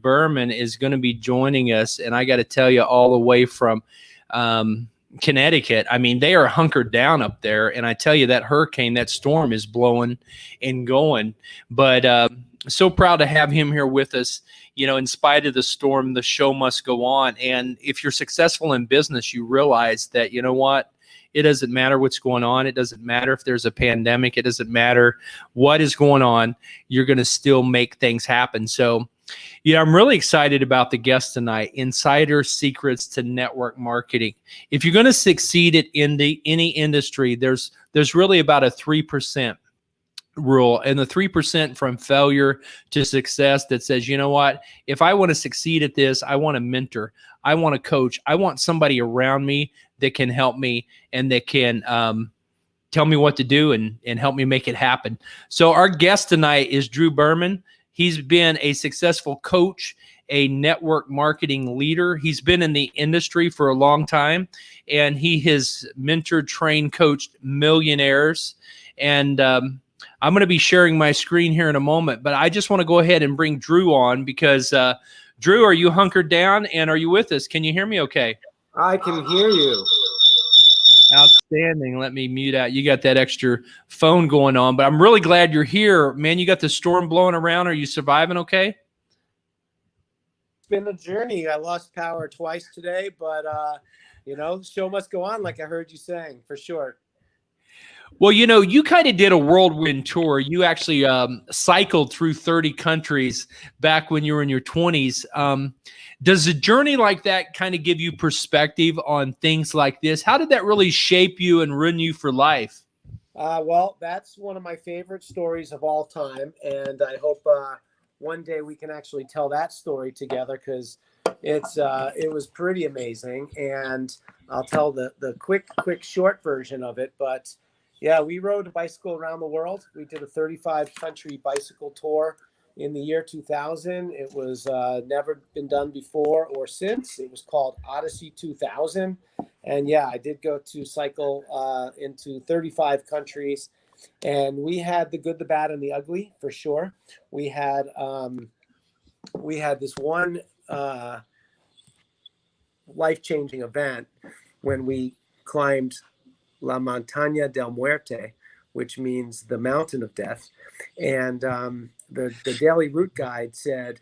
Berman is going to be joining us. And I got to tell you, all the way from Connecticut. I mean, they are hunkered down up there. And I tell you, that hurricane, that storm is blowing and going. But so proud to have him here with us. You know, in spite of the storm, the show must go on. And if you're successful in business, you realize that, you know what? It doesn't matter what's going on. It doesn't matter if there's a pandemic. It doesn't matter what is going on. You're going to still make things happen. So, yeah, I'm really excited about the guest tonight, Insider Secrets to Network Marketing. If you're going to succeed at any industry, there's really about a 3% rule, and the 3% from failure to success that says, you know what, if I want to succeed at this, I want a mentor, I want a coach, I want somebody around me that can help me and that can tell me what to do and help me make it happen. So our guest tonight is Drew Berman. He's been a successful coach, a network marketing leader. He's been in the industry for a long time, and he has mentored, trained, coached millionaires. And I'm going to be sharing my screen here in a moment, but I just want to go ahead and bring Drew on because, Drew, are you hunkered down and are you with us? Can you hear me okay? I can hear you. Outstanding. Let me mute out. You got that extra phone going on, but I'm really glad you're here. Man, you got the storm blowing around. Are you surviving okay? It's been a journey. I lost power twice today, but, you know, the show must go on like I heard you saying, for sure. Well, you know, you kind of did a whirlwind tour. You actually cycled through 30 countries back when you were in your 20s. Does a journey like that kind of give you perspective on things like this? How did that really shape you and ruin you for life? Well, that's one of my favorite stories of all time. And I hope one day we can actually tell that story together because it was pretty amazing. And I'll tell the quick, short version of it. But yeah, we rode a bicycle around the world. We did a 35-country bicycle tour in the year 2000. It was never been done before or since. It was called Odyssey 2000. And yeah, I did go to cycle into 35 countries. And we had the good, the bad, and the ugly, for sure. We had this one life-changing event when we climbed La Montaña del Muerte, which means the mountain of death. And the daily route guide said,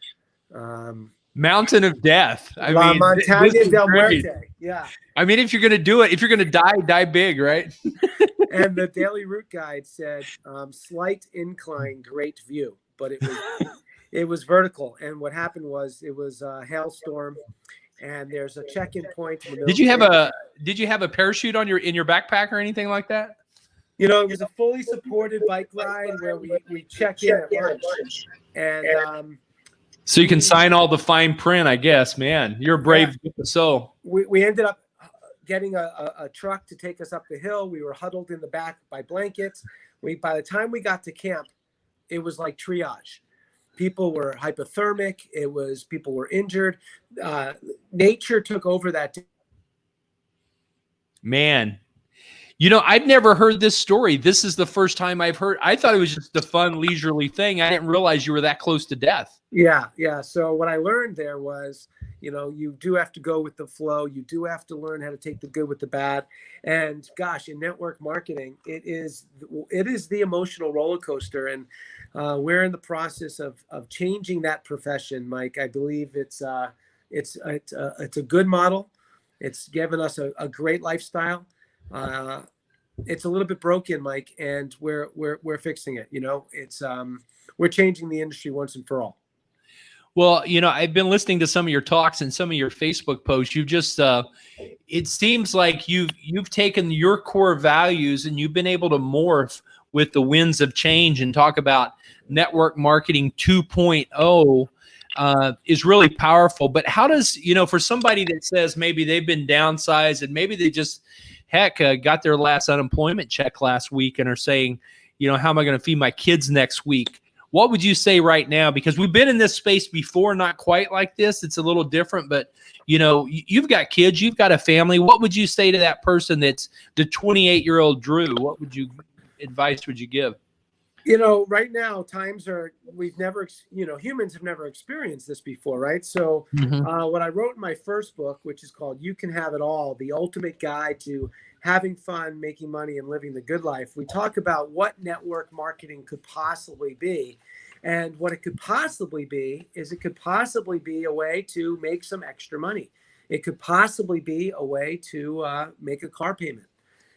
Mountain of Death. La Montaña del Muerte. Yeah. I mean, if you're going to do it, if you're going to die big, right? And the daily route guide said, slight incline, great view. But it was vertical. And what happened was it was a hailstorm. And there's a check-in point. Did you have a parachute on in your backpack or anything like that? You know, it was a fully supported bike ride where we check in at lunch. And so you can sign all the fine print, I guess. Man, you're a brave soul. We ended up getting a truck to take us up the hill. We were huddled in the back by blankets. By the time we got to camp, it was like triage. People were hypothermic. People were injured. Nature took over that day. Man, you know, I've never heard this story. This is the first time I've heard. I thought it was just a fun, leisurely thing. I didn't realize you were that close to death. Yeah. So what I learned there was, you know, you do have to go with the flow. You do have to learn how to take the good with the bad. And gosh, in network marketing, it is the emotional roller coaster. And we're in the process of changing that profession, Mike. I believe it's a good model. It's given us a great lifestyle. It's a little bit broken, Mike, and we're fixing it. You know, we're changing the industry once and for all. Well, you know, I've been listening to some of your talks and some of your Facebook posts. You've just, it seems like you've taken your core values and you've been able to morph with the winds of change and talk about network marketing 2.0 is really powerful. But how does, you know, for somebody that says maybe they've been downsized and maybe they just, got their last unemployment check last week and are saying, you know, how am I going to feed my kids next week? What would you say right now? Because we've been in this space before, not quite like this. It's a little different, but you know, you've got kids, you've got a family. What would you say to that person that's the 28-year-old Drew? What advice would you give? Right now humans have never experienced this before, right? So what I wrote in my first book, which is called You Can Have It All, The Ultimate Guide to Having Fun, Making Money, and Living the Good Life, we talk about what network marketing could possibly be. And what it could possibly be is it could possibly be a way to make some extra money. It could possibly be a way to make a car payment.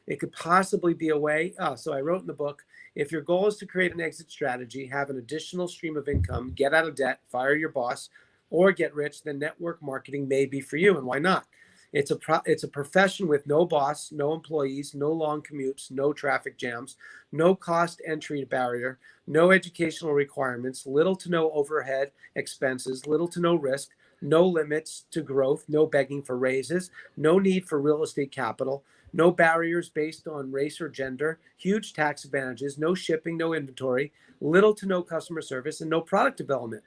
It could possibly be a way. So I wrote in the book, if your goal is to create an exit strategy, have an additional stream of income, get out of debt, fire your boss, or get rich, then network marketing may be for you. And why not? It's a profession with no boss, no employees, no long commutes, no traffic jams, no cost entry barrier, no educational requirements, little to no overhead expenses, little to no risk, no limits to growth, no begging for raises, no need for real estate capital, no barriers based on race or gender, huge tax advantages, no shipping, no inventory, little to no customer service, and no product development.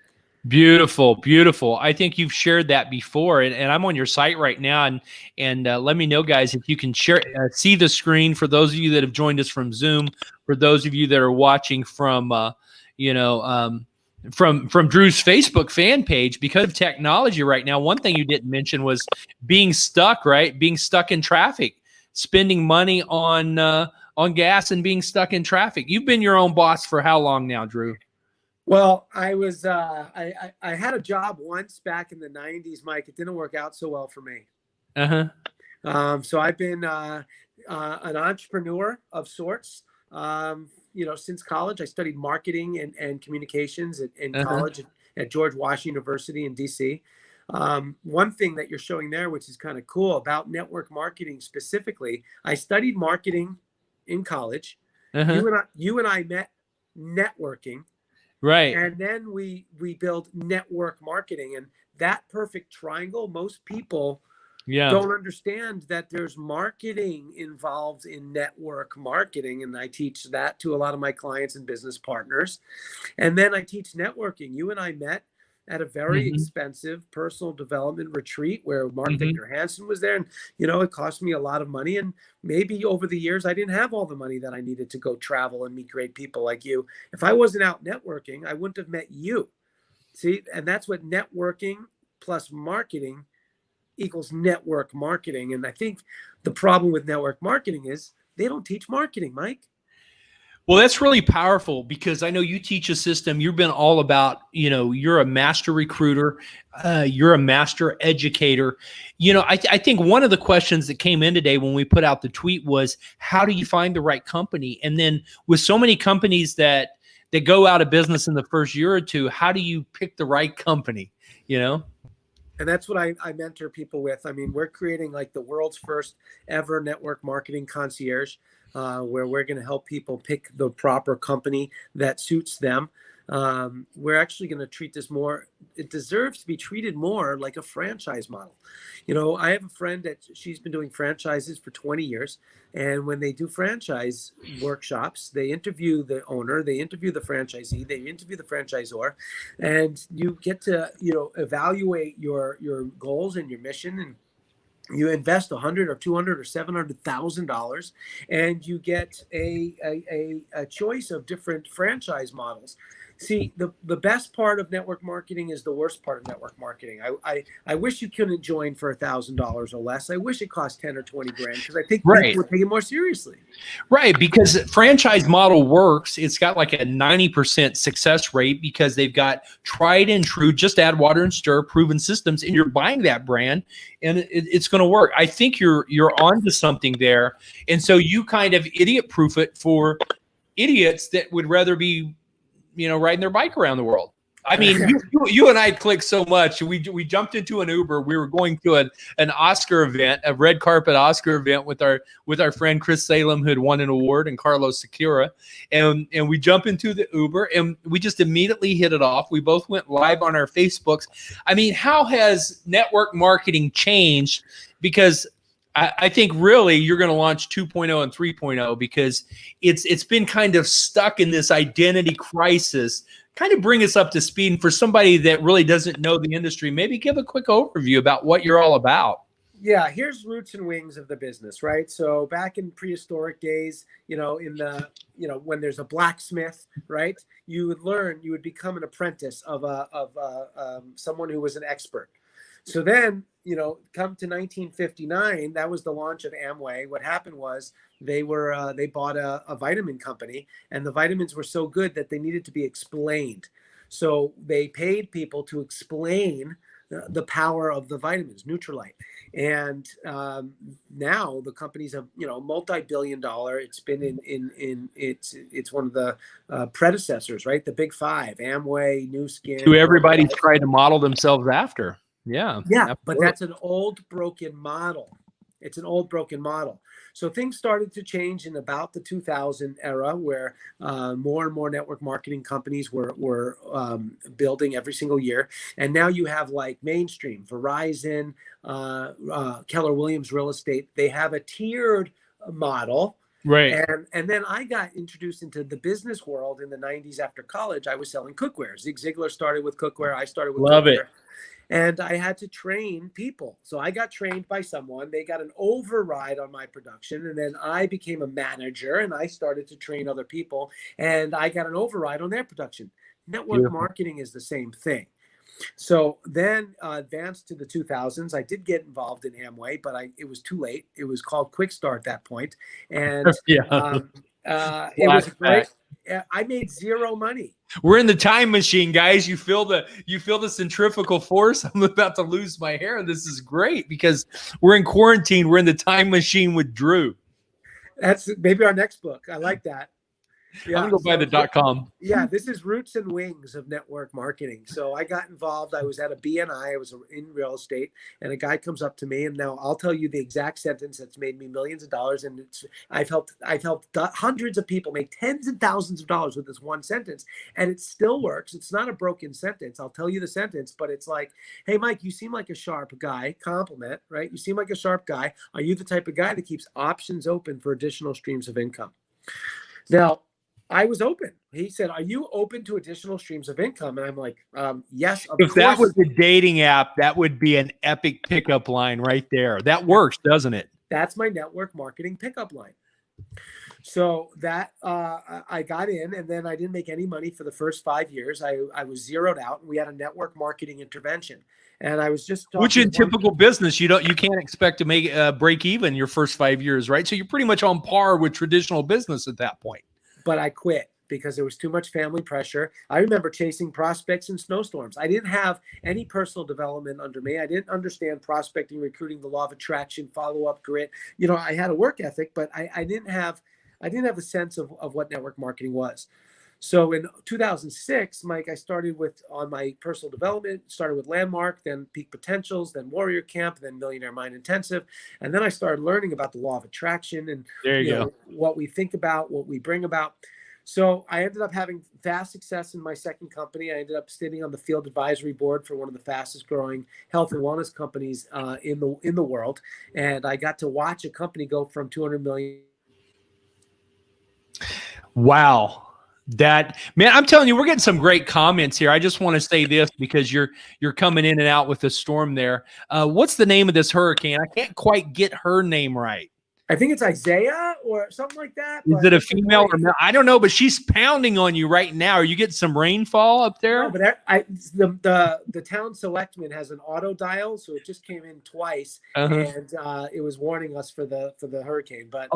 Beautiful, beautiful. I think you've shared that before, and I'm on your site right now, and let me know, guys, if you can share, see the screen for those of you that have joined us from Zoom, for those of you that are watching from, from Drew's Facebook fan page. Because of technology right now, one thing you didn't mention was being stuck, right? Being stuck in traffic, spending money on gas, and being stuck in traffic. You've been your own boss for how long now, Drew? Well, I was I had a job once back in the 90s, Mike. It didn't work out so well for me. So I've been an entrepreneur of sorts. Since college, I studied marketing and communications in college at George Washington University in DC. One thing that you're showing there, which is kind of cool about network marketing specifically, I studied marketing in college. You and I met networking. Right. And then we build network marketing, and that perfect triangle, most people don't understand that there's marketing involved in network marketing. And I teach that to a lot of my clients and business partners. And then I teach networking. You and I met at a very expensive personal development retreat where Mark Victor Hansen was there. And, it cost me a lot of money. And maybe over the years, I didn't have all the money that I needed to go travel and meet great people like you. If I wasn't out networking, I wouldn't have met you. See, and that's what networking plus marketing equals network marketing. And I think the problem with network marketing is they don't teach marketing, Mike. Well, that's really powerful, because I know you teach a system. You've been all about, you're a master recruiter. You're a master educator. I think one of the questions that came in today when we put out the tweet was, how do you find the right company? And then with so many companies that go out of business in the first year or two, how do you pick the right company, And that's what I mentor people with. I mean, we're creating like the world's first ever network marketing concierge, where we're going to help people pick the proper company that suits them. We're actually going to treat this more. It deserves to be treated more like a franchise model. I have a friend that she's been doing franchises for 20 years. And when they do franchise workshops, they interview the owner, they interview the franchisee, they interview the franchisor, and you get to, evaluate your goals and your mission, and you invest $100 or $200 or $700,000, and you get a choice of different franchise models. See, the best part of network marketing is the worst part of network marketing. I wish you couldn't join for $1,000 or less. I wish it cost 10 or 20 grand, because I think people would take it more seriously. Right, because franchise model works. It's got like a 90% success rate because they've got tried and true, just add water and stir, proven systems, and you're buying that brand, and it's going to work. I think you're onto something there, and so you kind of idiot-proof it for idiots that would rather be, riding their bike around the world. I mean, you and I clicked so much. We jumped into an Uber. We were going to an Oscar event, a red carpet Oscar event with our friend Chris Salem, who had won an award, and Carlos Secura. And we jump into the Uber, and we just immediately hit it off. We both went live on our Facebooks. I mean, how has network marketing changed? Because I think really you're going to launch 2.0 and 3.0, because it's been kind of stuck in this identity crisis. Kind of bring us up to speed. And for somebody that really doesn't know the industry, maybe give a quick overview about what you're all about. Yeah, here's roots and wings of the business, right? So back in prehistoric days, when there's a blacksmith, right? You would become an apprentice of someone who was an expert. So then, come to 1959, that was the launch of Amway. What happened was they bought a vitamin company, and the vitamins were so good that they needed to be explained. So they paid people to explain the power of the vitamins, Nutrilite. And now the company's a multi-billion-dollar. It's been it's one of the predecessors, right? The big five: Amway, New Skin. Who everybody's tried to model themselves after. Yeah. Yeah, absolutely. but that's an old broken model. It's an old broken model. So things started to change in about the 2000 era, where more and more network marketing companies were building every single year. And now you have like Mainstream, Verizon, Keller Williams Real Estate. They have a tiered model. Right. And then I got introduced into the business world in the 90s after college. I was selling cookware. Zig Ziglar started with cookware. I started with Love cookware. it. And I had to train people. So I got trained by someone. They got an override on my production. And then I became a manager and I started to train other people. And I got an override on their production. Network Beautiful. marketing is the same thing. So then advanced to the 2000s. I did get involved in Amway, but it was too late. It was called Quick Start at that point. And Yeah. it was great. I made zero money. We're in the time machine, guys. You feel the centrifugal force. I'm about to lose my hair. This is great because we're in quarantine. We're in the time machine with Drew. That's maybe our next book. I like that. Yeah, I'm gonna go buy the .com. Yeah, this is roots and wings of network marketing. So I got involved. I was at a BNI. I was in real estate, and a guy comes up to me, and now I'll tell you the exact sentence that's made me millions of dollars. And I've helped hundreds of people make tens of thousands of dollars with this one sentence, and it still works. It's not a broken sentence. I'll tell you the sentence, but it's like, "Hey, Mike, you seem like a sharp guy." Compliment, right? You seem like a sharp guy. Are you the type of guy that keeps options open for additional streams of income? Now, I was open. He said, "Are you open to additional streams of income?" And I'm like, "Yes, of course." If that was a dating app, that would be an epic pickup line right there. That works, doesn't it? That's my network marketing pickup line. So that I got in, and then I didn't make any money for the first 5 years. I was zeroed out, and we had a network marketing intervention. And I was just talking, which in typical business, you can't expect to make break even your first 5 years, right? So you're pretty much on par with traditional business at that point. But I quit because there was too much family pressure. I remember chasing prospects in snowstorms. I didn't have any personal development under me. I didn't understand prospecting, recruiting, the law of attraction, follow-up, grit. I had a work ethic, but I didn't have a sense of what network marketing was. So in 2006, Mike, I started on my personal development, started with Landmark, then Peak Potentials, then Warrior Camp, then Millionaire Mind Intensive. And then I started learning about the law of attraction and there you go. What we think about, what we bring about. So I ended up having vast success in my second company. I ended up sitting on the field advisory board for one of the fastest growing health and wellness companies in the world. And I got to watch a company go from 200 million. Wow. That, man, I'm telling you, we're getting some great comments here. I just want to say this because you're coming in and out with the storm there. What's the name of this hurricane? I can't quite get her name right. I think it's Isaiah or something like that. Is it a female or male? I don't know, but she's pounding on you right now. Are you getting some rainfall up there? No, but the town selectman has an auto dial, so it just came in twice, and it was warning us for the hurricane. But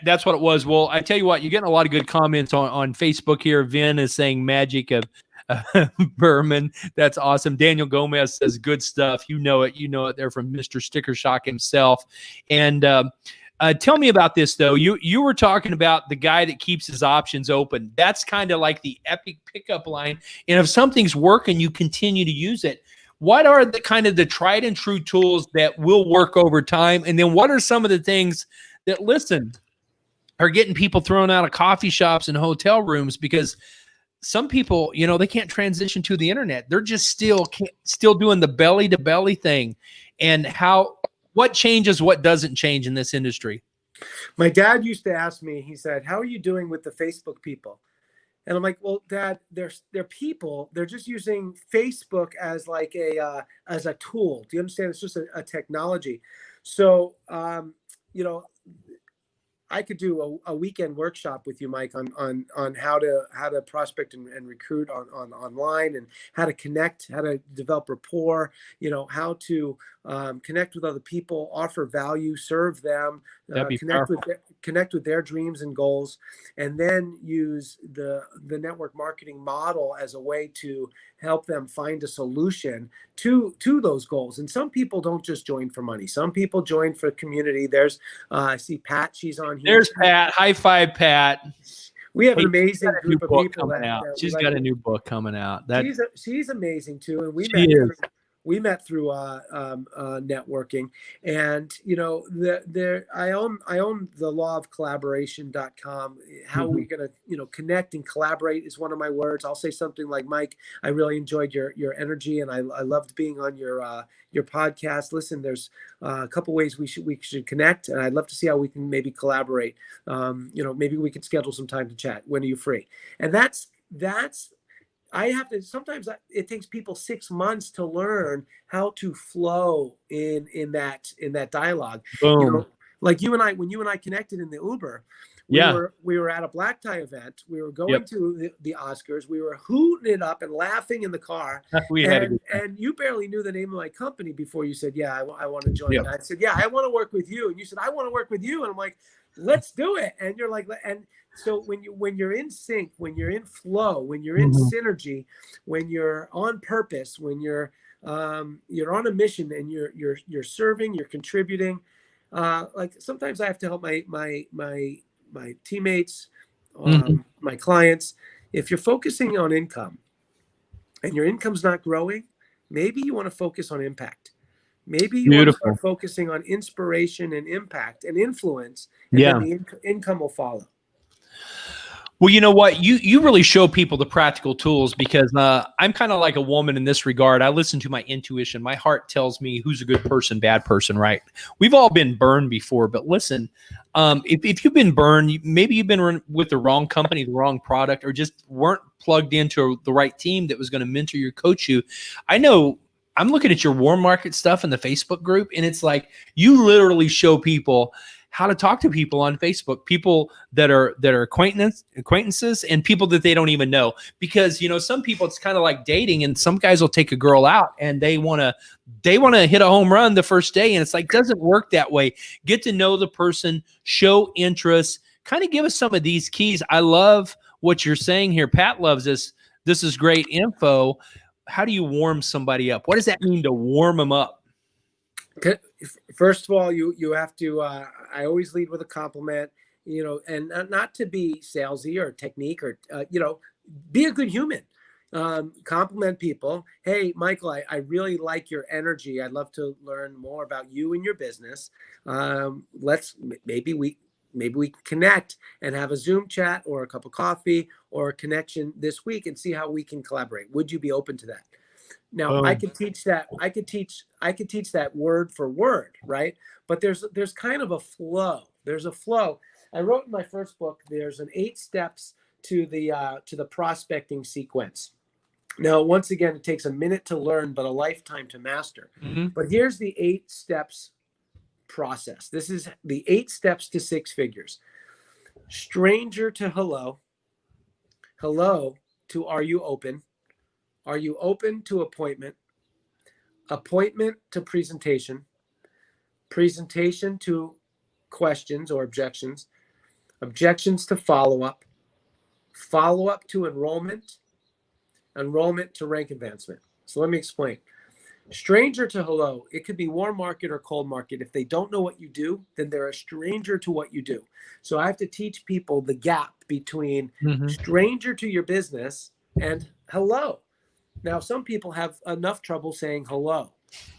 that's what it was. Well, I tell you what, you're getting a lot of good comments on Facebook here. Vin is saying magic of Berman. That's awesome. Daniel Gomez says good stuff. You know it. They're from Mr. Sticker Shock himself. And tell me about this, though. You were talking about the guy that keeps his options open. That's kind of like the epic pickup line. And if something's working, you continue to use it. What are the kind of the tried and true tools that will work over time? And then what are some of the things that, are getting people thrown out of coffee shops and hotel rooms because some people, they can't transition to the internet. They're just still doing the belly to belly thing. And what changes, what doesn't change in this industry? My dad used to ask me, he said, "How are you doing with the Facebook people?" And I'm like, well, Dad, they're people. They're just using Facebook as like as a tool. Do you understand? It's just a technology. So, you know, I could do a weekend workshop with you, Mike, on how to prospect and recruit on online, and how to connect, how to develop rapport, how to connect with other people, offer value, serve them, That'd be powerful. connect with their dreams and goals, and then use the network marketing model as a way to help them find a solution to those goals. And some people don't just join for money. Some people join for community. There's I see Pat, she's on here. There's Pat. High five, Pat. We have an amazing group of people coming out. She's got a new book coming out. She's amazing too, and we met through networking. And I own the law of collaboration.com. How we gonna connect and collaborate is one of my words. I'll say something like, Mike, I really enjoyed your energy, and I loved being on your podcast. Listen, there's a couple ways we should connect, and I'd love to see how we can maybe collaborate. Maybe we could schedule some time to chat. When are you free? And that's I have to, sometimes it takes people 6 months to learn how to flow in that dialogue. Boom. Like you and I, when you and I connected in the Uber, we were at a black tie event. We were going to the Oscars. We were hooting it up and laughing in the car. And you barely knew the name of my company before you said, yeah, I want to join. And I said, yeah, I want to work with you. And you said, I want to work with you. And I'm like, let's do it. And you're like, and so when you're in sync, when you're in flow, when you're in synergy, when you're on purpose, when you're on a mission, and you're serving, you're contributing. Like sometimes I have to help my teammates, my clients. If you're focusing on income and your income's not growing, maybe you want to focus on impact. Maybe you want to start focusing on inspiration and impact and influence, and then the income will follow. Well, you know what? You really show people the practical tools, because I'm kind of like a woman in this regard. I listen to my intuition. My heart tells me who's a good person, bad person, right? We've all been burned before, but listen, if you've been burned, maybe you've been with the wrong company, the wrong product, or just weren't plugged into the right team that was going to mentor you, coach you. I know I'm looking at your warm market stuff in the Facebook group, and it's like you literally show people how to talk to people on Facebook, people that are acquaintances, and people that they don't even know. Because some people, it's kind of like dating, and some guys will take a girl out and they want to hit a home run the first day, and it's like doesn't work that way. Get to know the person, show interest, kind of give us some of these keys. I love what you're saying here. Pat loves this. This is great info. How do you warm somebody up? What does that mean to warm them up? First of all, you have to. I always lead with a compliment, and not to be salesy or technique or be a good human. Compliment people. Hey, Michael, I really like your energy. I'd love to learn more about you and your business. Maybe we can connect and have a Zoom chat or a cup of coffee or a connection this week and see how we can collaborate. Would you be open to that? Now, I could teach that. I could teach that word for word, right? But there's kind of a flow. There's a flow. I wrote in my first book, there's an 8 steps to the prospecting sequence. Now, once again, it takes a minute to learn, but a lifetime to master. But here's the 8 steps process. This is the 8 steps to 6 figures. Stranger to hello. Hello to are you open? Are you open to appointment? Appointment to presentation. Presentation to questions or objections. Objections to follow-up. Follow-up to enrollment. Enrollment to rank advancement. So let me explain. Stranger to hello. It could be warm market or cold market. If they don't know what you do, then they're a stranger to what you do. So I have to teach people the gap between stranger to your business and hello. Now, some people have enough trouble saying hello.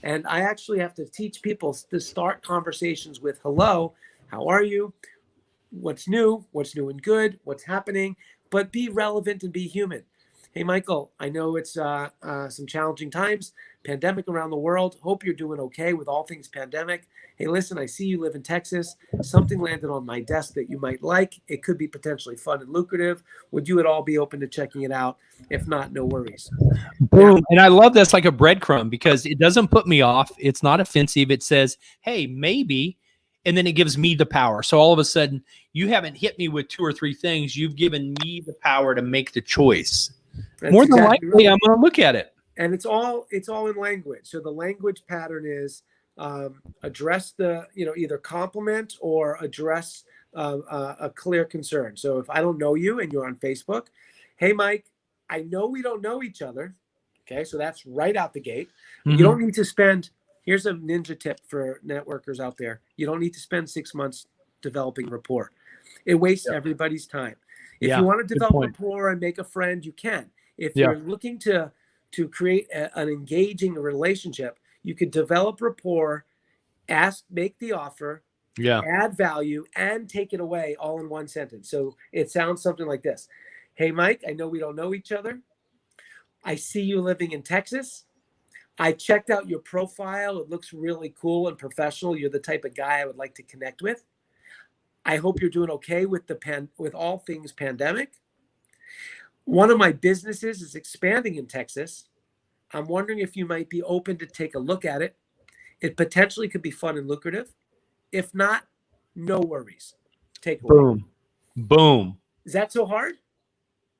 And I actually have to teach people to start conversations with hello, how are you? What's new and good? What's happening? But be relevant and be human. Hey, Michael, I know it's some challenging times, pandemic around the world. Hope you're doing okay with all things pandemic. Hey, listen, I see you live in Texas. Something landed on my desk that you might like. It could be potentially fun and lucrative. Would you at all be open to checking it out? If not, no worries. Boom. And I love that's like a breadcrumb because it doesn't put me off. It's not offensive. It says, hey, maybe. And then it gives me the power. So all of a sudden, you haven't hit me with 2 or 3 things. You've given me the power to make the choice. That's More than exactly likely, right. I'm going to look at it. And it's all in language. So the language pattern is address the, either compliment or address a clear concern. So if I don't know you and you're on Facebook, hey, Mike, I know we don't know each other. Okay, so that's right out the gate. You don't need to spend, here's a ninja tip for networkers out there. You don't need to spend 6 months developing rapport. It wastes everybody's time. If you want to develop rapport and make a friend, you can. If you're looking to create an engaging relationship, you could develop rapport, make the offer, add value, and take it away all in one sentence. So it sounds something like this. Hey, Mike, I know we don't know each other. I see you living in Texas. I checked out your profile. It looks really cool and professional. You're the type of guy I would like to connect with. I hope you're doing okay with with all things pandemic. One of my businesses is expanding in Texas. I'm wondering if you might be open to take a look at it. It potentially could be fun and lucrative. If not, no worries. Take away. Boom. Boom. Is that so hard?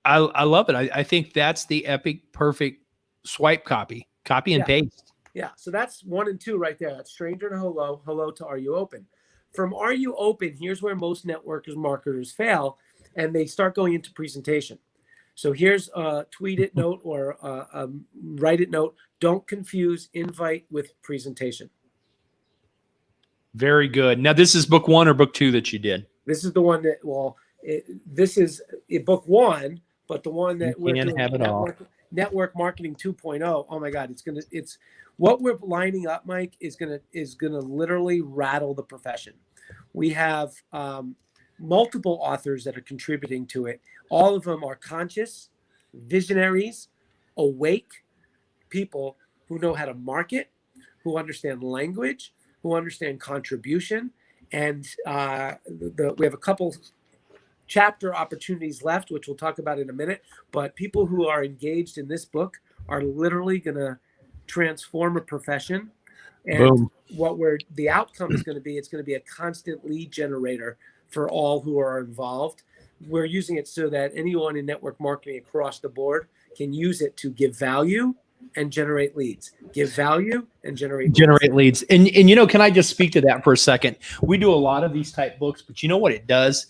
I love it. I think that's the epic, perfect swipe copy and paste. Yeah. So that's 1 and 2 right there. That's stranger to hello, hello to are you open. From are you open, here's where most networkers, marketers fail, and they start going into presentation. So here's a tweet it note or a write it note. Don't confuse invite with presentation. Very good. Now, this is book 1 or book 2 that you did? This is the one that, this is book 1, but the one that we're doing, network marketing 2.0. Oh my God, it's what we're lining up, Mike, is gonna literally rattle the profession. We have multiple authors that are contributing to it. All of them are conscious, visionaries, awake people who know how to market, who understand language, who understand contribution. And we have a couple chapter opportunities left, which we'll talk about in a minute. But people who are engaged in this book are literally going to transform a profession. And the outcome is going to be, it's going to be a constant lead generator for all who are involved. We're using it so that anyone in network marketing across the board can use it to give value and generate leads. Give value and generate leads. And can I just speak to that for a second? We do a lot of these type books, but you know what it does?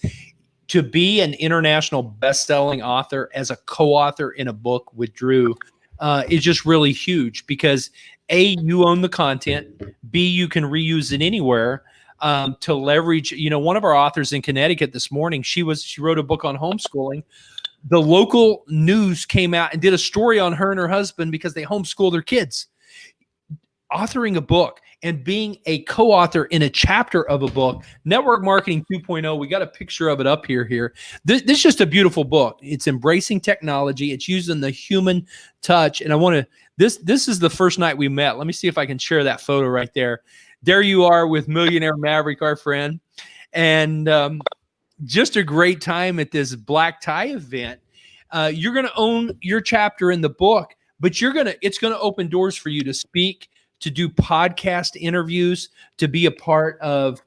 To be an international best-selling author as a co-author in a book with Drew is just really huge because A, you own the content. B, you can reuse it anywhere. To leverage, one of our authors in Connecticut this morning, she wrote a book on homeschooling. The local news came out and did a story on her and her husband because they homeschool their kids. Authoring a book and being a co-author in a chapter of a book, Network Marketing 2.0, we got a picture of it up here. This is just a beautiful book. It's embracing technology. It's using the human touch. And this is the first night we met. Let me see if I can share that photo right there. There you are with Millionaire Maverick, our friend. And just a great time at this black tie event. You're going to own your chapter in the book, but it's going to open doors for you to speak, to do podcast interviews, to be a part of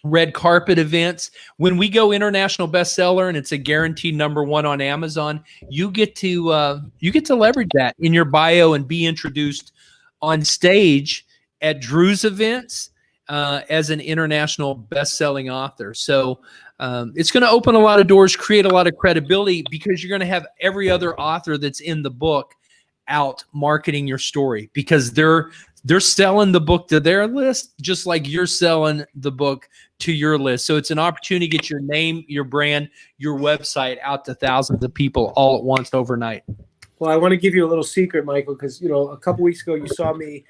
red carpet events. When we go international bestseller and it's a guaranteed #1 on Amazon, you get to leverage that in your bio and be introduced on stage at Drew's events as an international best-selling author. So it's going to open a lot of doors, create a lot of credibility because you're going to have every other author that's in the book out marketing your story because they're selling the book to their list just like you're selling the book to your list. So it's an opportunity to get your name, your brand, your website out to thousands of people all at once overnight. Well, I want to give you a little secret, Michael, because a couple weeks ago you saw me.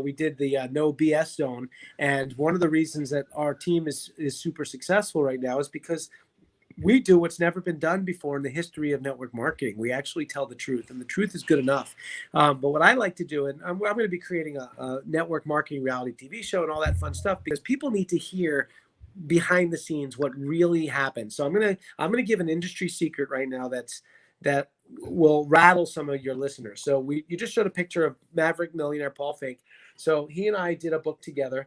We did the no BS zone, and one of the reasons that our team is super successful right now is because we do what's never been done before in the history of network marketing. We actually tell the truth, and the truth is good enough. But what I like to do, and I'm going to be creating a network marketing reality TV show and all that fun stuff, because people need to hear behind the scenes what really happens. So I'm gonna give an industry secret right now that will rattle some of your listeners. So you just showed a picture of Maverick millionaire Paul Fink. So he and I did a book together.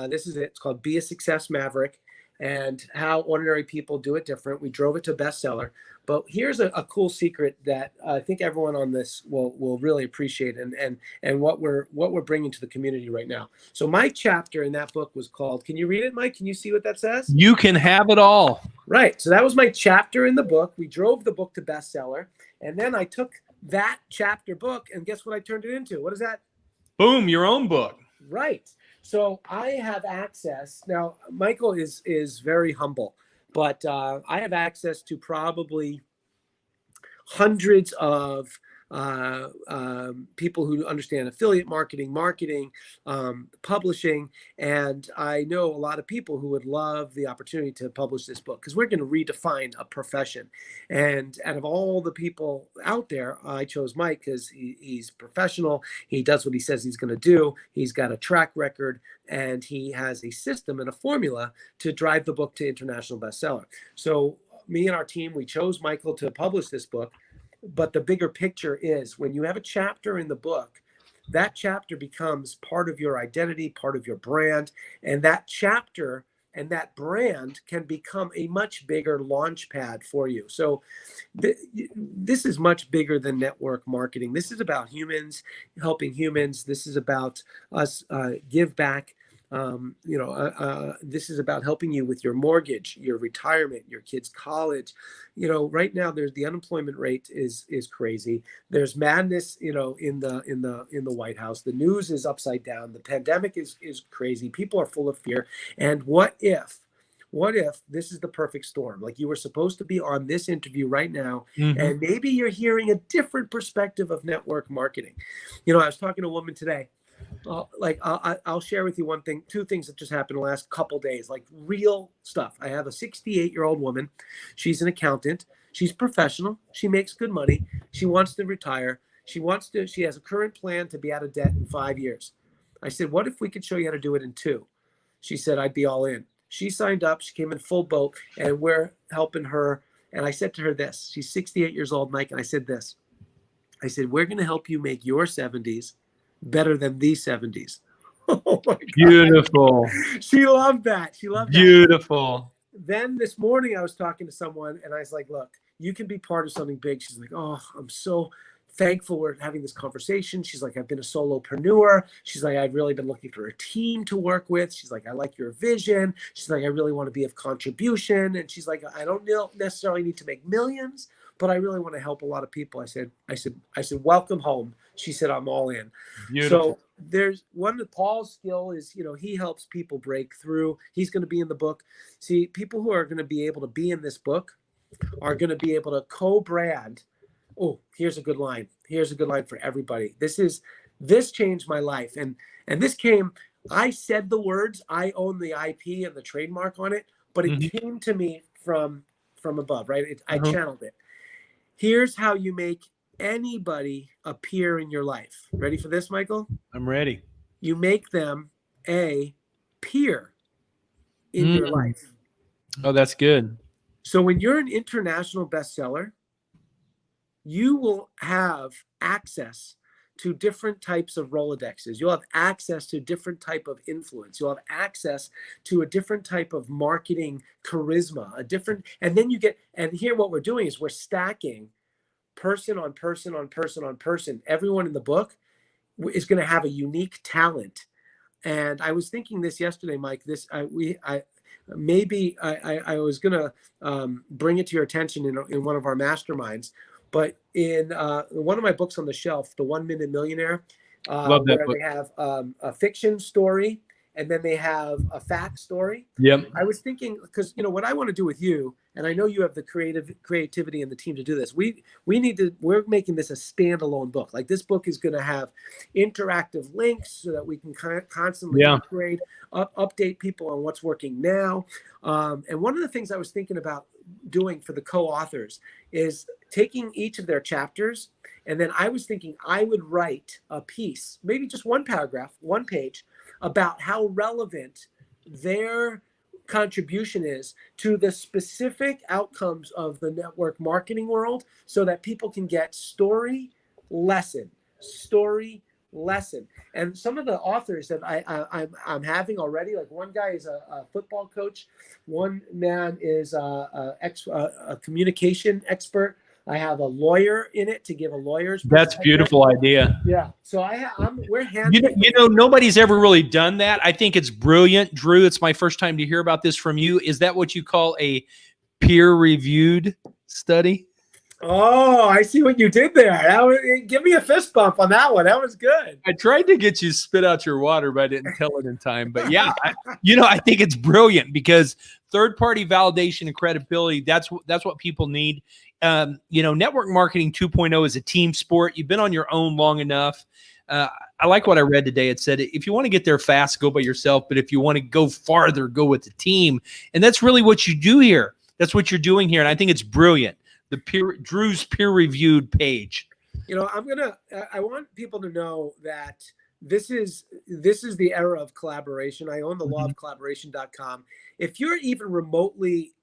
This is it. It's called Be a Success Maverick, and how ordinary people do it different. We drove it to bestseller. But here's a cool secret that I think everyone on this will really appreciate, and what we're bringing to the community right now. So my chapter in that book was called, can you read it, Mike? Can you see what that says? You can have it all. Right. So that was my chapter in the book. We drove the book to bestseller, and then I took that chapter book, and guess what I turned it into? What is that? Boom, your own book. Right. So I have access now. Michael is very humble, but I have access to probably hundreds of people who understand affiliate marketing, publishing, and I know a lot of people who would love the opportunity to publish this book, because we're going to redefine a profession. And out of all the people out there, I chose Mike because he's professional. He does what he says he's going to do. He's got a track record, and he has a system and a formula to drive the book to international bestseller. So me and our team, we chose Michael to publish this book. But the bigger picture is, when you have a chapter in the book, that chapter becomes part of your identity, part of your brand, and that chapter and that brand can become a much bigger launch pad for you. So this is much bigger than network marketing. This is about humans, helping humans. This is about us give back. This is about helping you with your mortgage, your retirement, your kids' college. Right now the unemployment rate is crazy. There's madness, in the White House. The news is upside down. The pandemic is crazy. People are full of fear. And what if this is the perfect storm? Like, you were supposed to be on this interview right now, and maybe you're hearing a different perspective of network marketing. I was talking to a woman today. I'll share with you two things that just happened the last couple days, like real stuff. I have a 68-year-old woman. She's an accountant. She's professional. She makes good money. She wants to retire. She has a current plan to be out of debt in 5 years. I said, what if we could show you how to do it in 2? She said, I'd be all in. She signed up. She came in full boat, and we're helping her. And I said to her this. She's 68 years old, Mike. And I said this. I said, we're going to help you make your 70s better than these 70s. Oh my God. Beautiful. She loved that. Beautiful. Then this morning I was talking to someone, and I was like, look, you can be part of something big. She's like, oh, I'm so thankful we're having this conversation. She's like, I've been a solopreneur. She's like, I've really been looking for a team to work with. She's like, I like your vision. She's like, I really want to be of contribution. And she's like, I don't necessarily need to make millions, but I really want to help a lot of people. I said, welcome home. She said, I'm all in. Beautiful. So there's one of Paul's skill is, he helps people break through. He's going to be in the book. See, people who are going to be able to be in this book are going to be able to co-brand. Oh, here's a good line. Here's a good line for everybody. This changed my life. And this came, I said the words, I own the IP and the trademark on it, but it came to me from above, right? I channeled it. Here's how you make anybody appear in your life. Ready for this, Michael? I'm ready. You make them a peer in your life. Oh, that's good. So when you're an international bestseller, you will have access to different types of Rolodexes. You'll have access to different type of influence. You'll have access to a different type of marketing charisma, and then you get, and here what we're doing is we're stacking person on person on person on person. Everyone in the book is going to have a unique talent. And I was thinking this yesterday, Mike, I was going to bring it to your attention in one of our masterminds. But in one of my books on the shelf, The 1 Minute Millionaire, Love that where book. they have a fiction story and then they have a fact story. Yep. I was thinking, because what I want to do with you, and I know you have the creativity and the team to do this. We're making this a standalone book. Like, this book is going to have interactive links so that we can constantly upgrade, update people on what's working now. And one of the things I was thinking about doing for the co-authors is taking each of their chapters, and then I was thinking I would write a piece, maybe just one paragraph, one page, about how relevant their contribution is to the specific outcomes of the network marketing world, so that people can get story lesson. And some of the authors that I'm having already, like one guy is a football coach, one man is a communication expert. I have a lawyer in it to give a lawyer's That's perspective. beautiful idea. Yeah. So we're handling. Nobody's ever really done that. I think it's brilliant, Drew. It's my first time to hear about this from you. Is that what you call a peer-reviewed study? Oh, I see what you did there. Give me a fist bump on that one. That was good. I tried to get you to spit out your water, but I didn't tell it in time. But yeah, I think it's brilliant because third-party validation and credibility, that's what people need. Network marketing 2.0 is a team sport. You've been on your own long enough. I like what I read today. It said, if you want to get there fast, go by yourself. But if you want to go farther, go with the team. And that's really what you do here. That's what you're doing here. And I think it's brilliant. Drew's peer-reviewed page. I want people to know that this is the era of collaboration. I own the lawofcollaboration.com. If you're even remotely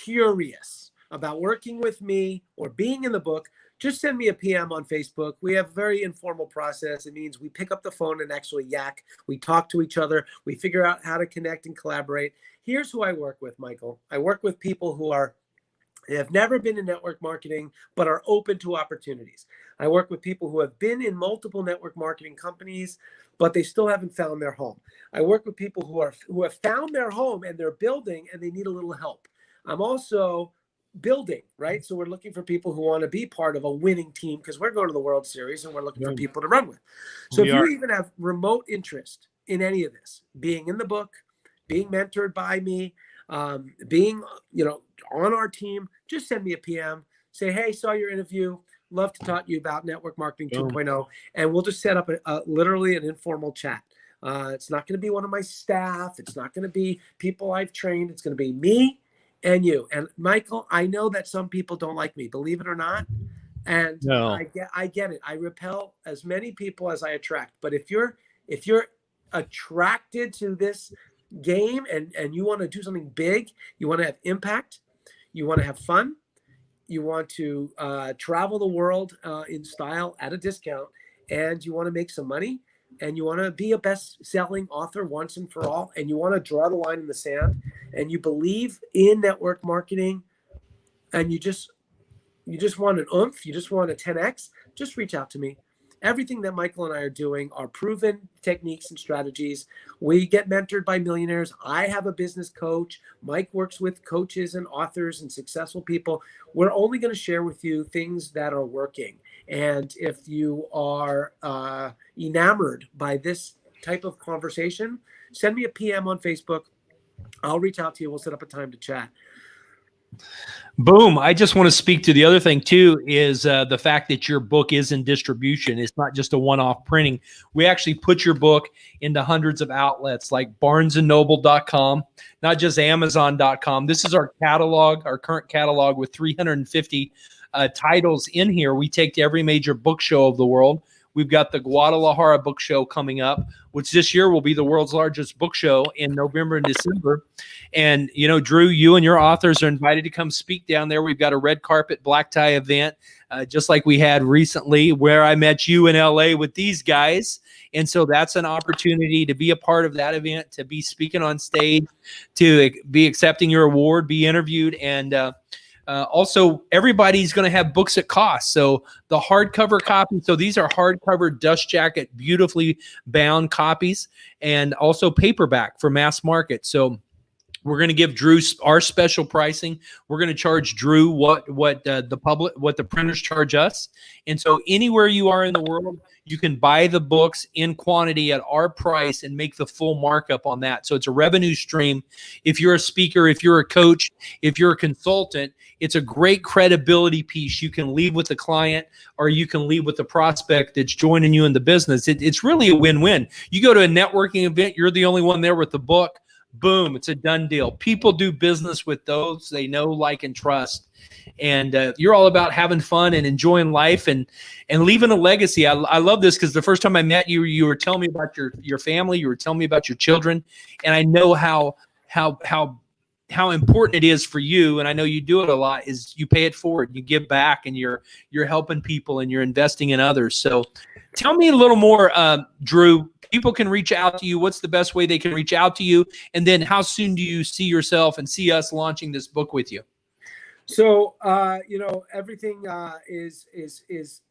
curious about working with me or being in the book, just send me a PM on Facebook. We have a very informal process. It means we pick up the phone and actually yak. We talk to each other. We figure out how to connect and collaborate. Here's who I work with, Michael. I work with people who have never been in network marketing, but are open to opportunities. I work with people who have been in multiple network marketing companies, but they still haven't found their home. I work with people who have found their home and they're building and they need a little help. I'm also building, right? So we're looking for people who want to be part of a winning team because we're going to the World Series and we're looking for people to run with. So if you even have remote interest in any of this, being in the book, being mentored by me, being, on our team, just send me a PM. Say, hey, saw your interview. Love to talk to you about network marketing 2.0. And we'll just set up literally an informal chat. It's not going to be one of my staff. It's not going to be people I've trained. It's going to be me and you. And Michael, I know that some people don't like me, believe it or not. And no. I get it. I repel as many people as I attract. But if you're attracted to this game and you want to do something big, you want to have impact, you want to have fun, you want to travel the world in style at a discount, and you want to make some money, and you want to be a best-selling author once and for all, and you want to draw the line in the sand, and you believe in network marketing, and you just want an oomph, you just want a 10x, just reach out to me. Everything that Michael and I are doing are proven techniques and strategies. We get mentored by millionaires. I have a business coach. Mike works with coaches and authors and successful people. We're only going to share with you things that are working. And if you are enamored by this type of conversation, send me a PM on Facebook. I'll reach out to you. We'll set up a time to chat. Boom. I just want to speak to the other thing too, is the fact that your book is in distribution. It's not just a one-off printing. We actually put your book into hundreds of outlets like barnesandnoble.com, not just amazon.com. This is our catalog, our current catalog with 350 titles in here. We take to every major book show of the world. We've got the Guadalajara Book Show coming up, which this year will be the world's largest book show in November and December. And, Drew, you and your authors are invited to come speak down there. We've got a red carpet black tie event, just like we had recently, where I met you in LA with these guys. And so that's an opportunity to be a part of that event, to be speaking on stage, to be accepting your award, be interviewed, and also, everybody's going to have books at cost. So the hardcover copy, so these are hardcover dust jacket, beautifully bound copies, and also paperback for mass market. So we're going to give Drew our special pricing. We're going to charge Drew what the printers charge us. And so anywhere you are in the world, you can buy the books in quantity at our price and make the full markup on that. So it's a revenue stream. If you're a speaker, if you're a coach, if you're a consultant, it's a great credibility piece. You can leave with the client, or you can leave with the prospect that's joining you in the business. It's really a win-win. You go to a networking event, you're the only one there with the book. boom, it's a done deal. People do business with those they know, like, and trust. And you're all about having fun and enjoying life and leaving a legacy. I love this because the first time I met you, you were telling me about your family. You were telling me about your children, and I know how important it is for you, and I know you do it a lot, is you pay it forward. You give back, and you're helping people, and you're investing in others. So tell me a little more, Drew. People can reach out to you. What's the best way they can reach out to you? And then how soon do you see yourself and see us launching this book with you? So, everything is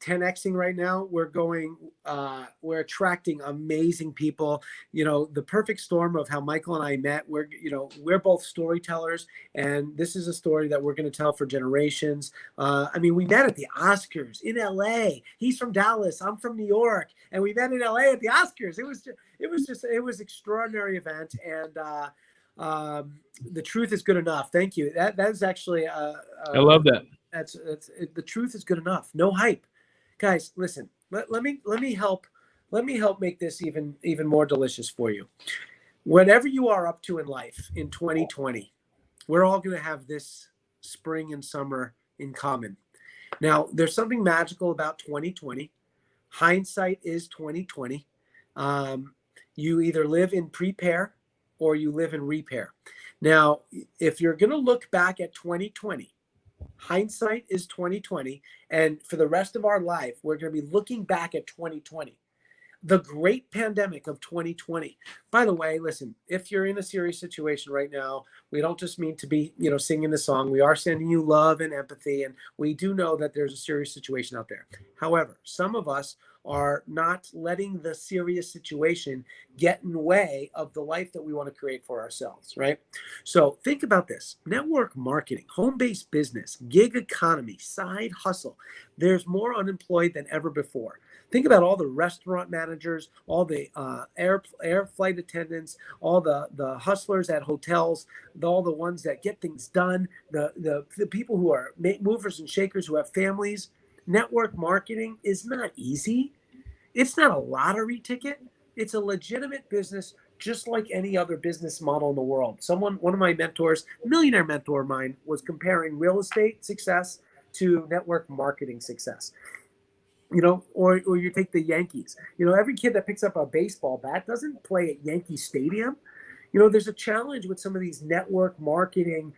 10xing right now. We're attracting amazing people. The perfect storm of how Michael and I met. We're both storytellers, and this is a story that we're going to tell for generations. We met at the Oscars in LA. He's from Dallas. I'm from New York, and we met in LA at the Oscars. It was extraordinary event, and the truth is good enough. Thank you. That is actually I love that. That's the truth is good enough. No hype, guys. Listen, let me help make this even more delicious for you. Whatever you are up to in life in 2020, we're all going to have this spring and summer in common. Now, there's something magical about 2020. Hindsight is 2020. You either live in prepare or you live in repair. Now, if you're going to look back at 2020, hindsight is 2020, and for the rest of our life, we're going to be looking back at 2020, the great pandemic of 2020. By the way, listen, if you're in a serious situation right now, we don't just mean to be, singing the song. We are sending you love and empathy, and we do know that there's a serious situation out there. However, some of us are not letting the serious situation get in the way of the life that we want to create for ourselves, right? So think about this: network marketing, home-based business, gig economy, side hustle. There's more unemployed than ever before. Think about all the restaurant managers, all the air flight attendants, all the hustlers at hotels, all the ones that get things done, the people who are movers and shakers who have families. Network marketing is not easy. It's not a lottery ticket. It's a legitimate business, just like any other business model in the world. One of my mentors, millionaire mentor of mine, was comparing real estate success to network marketing success. Or you take the Yankees. Every kid that picks up a baseball bat doesn't play at Yankee Stadium. There's a challenge with some of these network marketing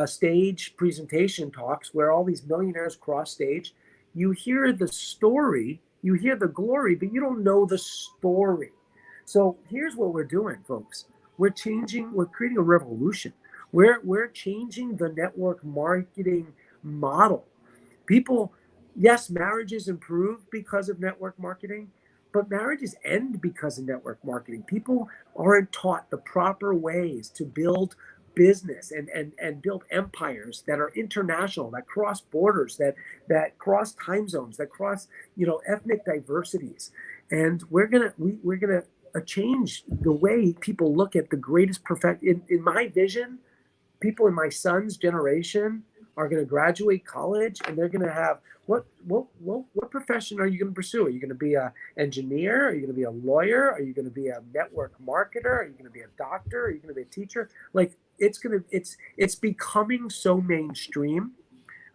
stage presentation talks where all these millionaires cross stage. You hear the story, you hear the glory, but you don't know the story. So here's what we're doing, folks. We're creating a revolution. We're changing the network marketing model. People, yes, marriages improve because of network marketing, but marriages end because of network marketing. People aren't taught the proper ways to build business and build empires that are international, that cross borders, that cross time zones, that cross ethnic diversities. And we're gonna change the way people look at the greatest in my vision. People in my son's generation are going to graduate college, and they're going to have what profession are you going to pursue? Are you going to be an engineer? Are you going to be a lawyer? Are you going to be a network marketer? Are you going to be a doctor? Are you going to be a teacher? Like it's becoming so mainstream.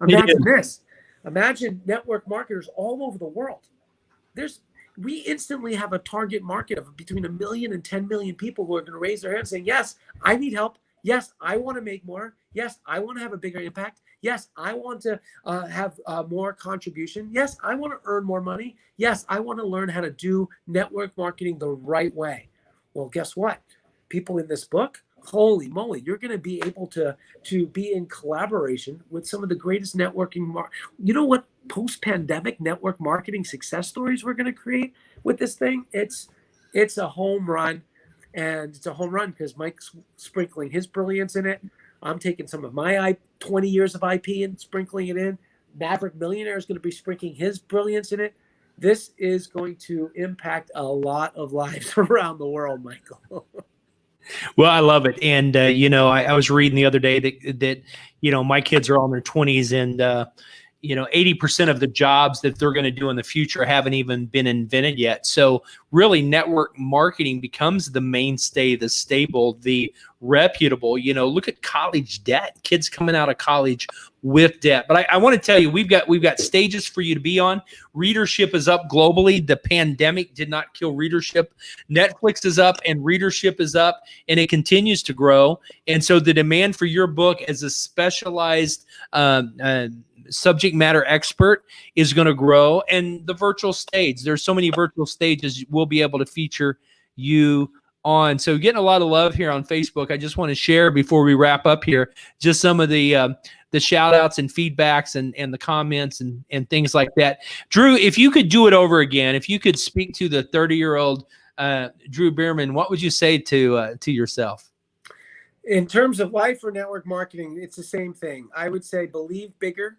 Imagine this. Imagine network marketers all over the world. We instantly have a target market of between 1 million and 10 million people who are going to raise their hands saying, yes, I need help. Yes, I want to make more. Yes, I want to have a bigger impact. Yes, I want to have more contribution. Yes, I want to earn more money. Yes, I want to learn how to do network marketing the right way. Well, guess what? People in this book, holy moly, you're going to be able to be in collaboration with some of the greatest networking. You know what post-pandemic network marketing success stories we're going to create with this thing? It's a home run. And it's a home run because Mike's sprinkling his brilliance in it. I'm taking some of my 20 years of IP and sprinkling it in. Maverick Millionaire is going to be sprinkling his brilliance in it. This is going to impact a lot of lives around the world, Michael. Well, I love it. And, I was reading the other day that my kids are all in their 20s, and, 80% of the jobs that they're going to do in the future haven't even been invented yet. So really network marketing becomes the mainstay, the stable, the reputable. Look at college debt, kids coming out of college with debt. But I want to tell you, we've got stages for you to be on. Readership is up globally. The pandemic did not kill readership. Netflix is up and readership is up, and it continues to grow. And so the demand for your book as a specialized subject matter expert is going to grow. And the virtual stage, there's so many virtual stages we'll be able to feature you on. So getting a lot of love here on Facebook. I just want to share before we wrap up here, just some of the shout outs and feedbacks and the comments and things like that. Drew, if you could do it over again, if you could speak to the 30-year-old Drew Berman, what would you say to yourself? In terms of life or network marketing, it's the same thing. I would say believe bigger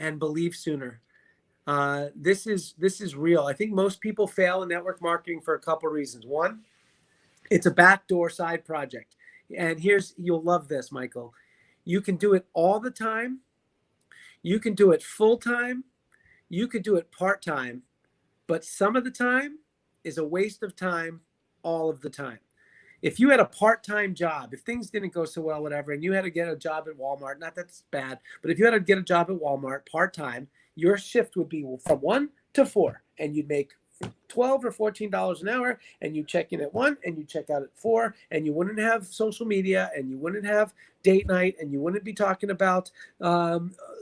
and believe sooner. This is real. I think most people fail in network marketing for a couple of reasons. One, it's a backdoor side project. And you'll love this, Michael. You can do it all the time. You can do it full time. You could do it part time. But some of the time is a waste of time all of the time. If you had a part-time job, if things didn't go so well, whatever, and you had to get a job at Walmart, not that's bad, but if you had to get a job at Walmart part-time, your shift would be from 1 to 4, and you'd make $12 or $14 an hour, and you check in at 1 and you check out at 4, and you wouldn't have social media, and you wouldn't have date night, and you wouldn't be talking about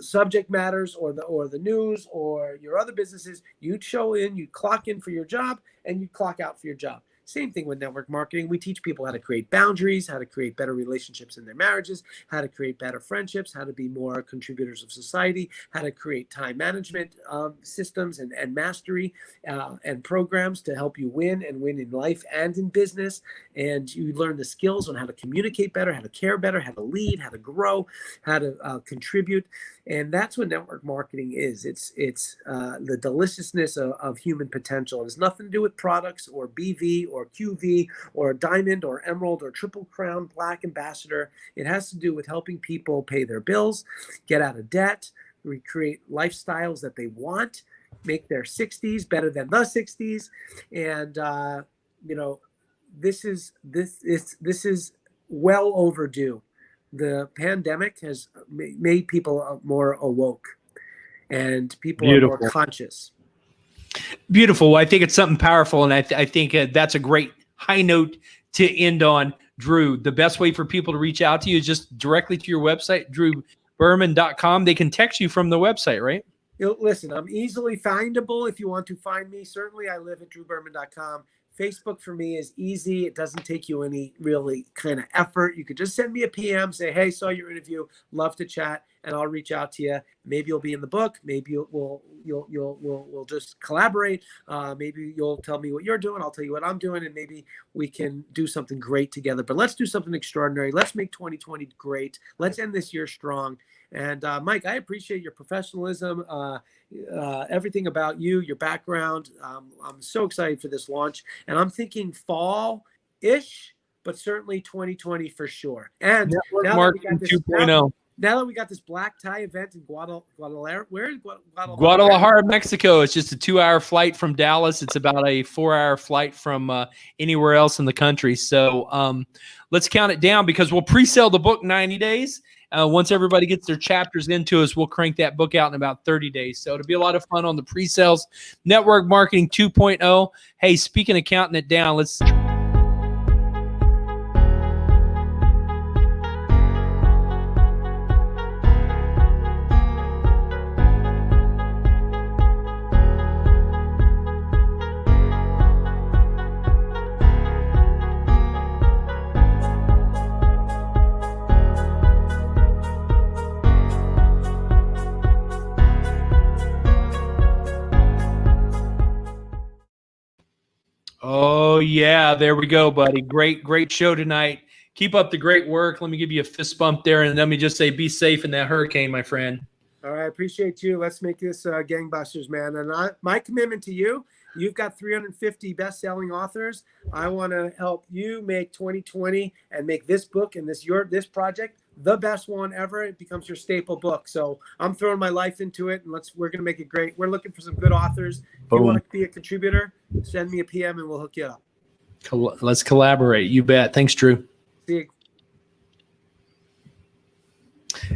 subject matters or the news or your other businesses. You'd show in, you'd clock in for your job, and you'd clock out for your job. Same thing with network marketing. We teach people how to create boundaries, how to create better relationships in their marriages, how to create better friendships, how to be more contributors of society, how to create time management systems and mastery and programs to help you win in life and in business. And you learn the skills on how to communicate better, how to care better, how to lead, how to grow, how to contribute. And that's what network marketing is. It's the deliciousness of human potential. It has nothing to do with products or BV or QV or diamond or emerald or triple crown black ambassador. It has to do with helping people pay their bills, get out of debt, recreate lifestyles that they want, make their 60s better than the 60s. And this is well overdue. The pandemic has made people more awoke, and people are more conscious. Beautiful. Well, I think it's something powerful, and I think that's a great high note to end on. Drew, the best way for people to reach out to you is just directly to your website, drewberman.com. They can text you from the website, right? Listen, I'm easily findable if you want to find me. Certainly, I live at drewberman.com. Facebook for me is easy. It doesn't take you any really kind of effort. You could just send me a PM, say, hey, saw your interview, love to chat, and I'll reach out to you. Maybe you'll be in the book. Maybe we'll just collaborate. Maybe you'll tell me what you're doing. I'll tell you what I'm doing, and maybe we can do something great together. But let's do something extraordinary. Let's make 2020 great. Let's end this year strong. And Mike, I appreciate your professionalism, everything about you, your background. I'm so excited for this launch, and I'm thinking fall-ish, but certainly 2020 for sure. And now that we got this black tie event in Guadalajara, where is Guadalajara? Guadalajara, Mexico. It's just a 2-hour flight from Dallas. It's about a 4-hour flight from anywhere else in the country. So let's count it down, because we'll pre-sell the book 90 days. Once everybody gets their chapters into us, we'll crank that book out in about 30 days. So it'll be a lot of fun on the pre-sales. Network Marketing 2.0. Hey, speaking of counting it down, let's... Oh, yeah, there we go, buddy. Great show tonight. Keep up the great work. Let me give you a fist bump there, and let me just say be safe in that hurricane, my friend. All right, appreciate you. Let's make this gangbusters, man. And my commitment to you, you've got 350 best-selling authors. I want to help you make 2020 and make this book and this project the best one ever. It becomes your staple book. So I'm throwing my life into it, and we're going to make it great. We're looking for some good authors. If you want to be a contributor, send me a PM and we'll hook you up. Let's collaborate. You bet. Thanks, Drew. See you.